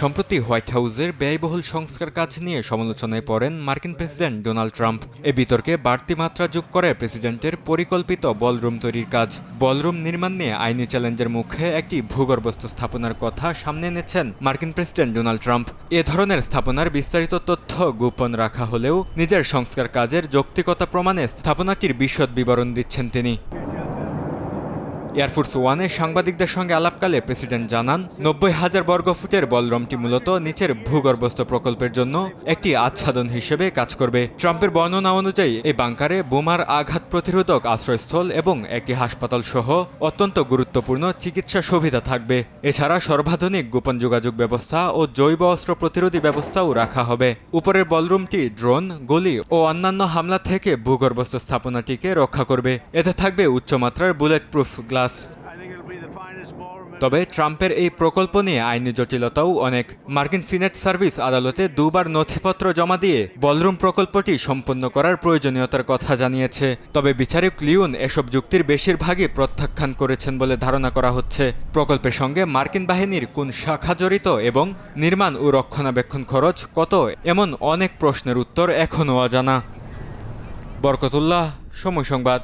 সম্প্রতি হোয়াইট হাউসের ব্যয়বহুল সংস্কার কাজ নিয়ে সমালোচনায় পড়েন মার্কিন প্রেসিডেন্ট ডোনাল্ড ট্রাম্প। এ বিতর্কে বাড়তি মাত্রা যোগ করে প্রেসিডেন্টের পরিকল্পিত বলরুম তৈরির কাজ। বলরুম নির্মাণ নিয়ে আইনি চ্যালেঞ্জের মুখে একটি ভূগর্ভস্থ স্থাপনার কথা সামনে এনেছেন মার্কিন প্রেসিডেন্ট ডোনাল্ড ট্রাম্প। এ ধরনের স্থাপনার বিস্তারিত তথ্য গোপন রাখা হলেও নিজের সংস্কার কাজের যৌক্তিকতা প্রমাণে স্থাপনাটির বিশদ বিবরণ দিচ্ছেন তিনি। এয়ারফোর্স ওয়ানে সাংবাদিকদের সঙ্গে আলাপকালে প্রেসিডেন্ট জানান, ৯০,০০০ বর্গফুটের বলরুমটি মূলত নিচের ভূগর্ভস্থ প্রকল্পের জন্য একটি আচ্ছাদন হিসেবে কাজ করবে। ট্রাম্পের বর্ণনা অনুযায়ী এই বাংকারে বোমার আঘাত প্রতিরোধক আশ্রয়স্থল এবং একটি হাসপাতাল সহ অত্যন্ত গুরুত্বপূর্ণ চিকিৎসা সুবিধা থাকবে। এছাড়া সর্বাধুনিক গোপন যোগাযোগ ব্যবস্থা ও জৈব অস্ত্র প্রতিরোধী ব্যবস্থাও রাখা হবে। উপরের বলরুমটি ড্রোন, গুলি ও অন্যান্য হামলা থেকে ভূগর্ভস্থ স্থাপনাটিকে রক্ষা করবে। এতে থাকবে উচ্চমাত্রার বুলেট প্রুফ গ্লাস। তবে ট্রাম্পের এই প্রকল্প নিয়ে আইনি জটিলতাও অনেক। মার্কিন সিনেট সার্ভিস আদালতে দুবার নথিপত্র জমা দিয়ে বলরুম প্রকল্পটি সম্পন্ন করার প্রয়োজনীয়তার কথা জানিয়েছে। তবে বিচারক লিওন এসব যুক্তির বেশিরভাগই প্রত্যাখ্যান করেছেন বলে ধারণা করা হচ্ছে। প্রকল্পের সঙ্গে মার্কিন বাহিনীর কোন শাখা জড়িত এবং নির্মাণ ও রক্ষণাবেক্ষণ খরচ কত, এমন অনেক প্রশ্নের উত্তর এখনও অজানা। বরকতুল্লাহ, সময় সংবাদ।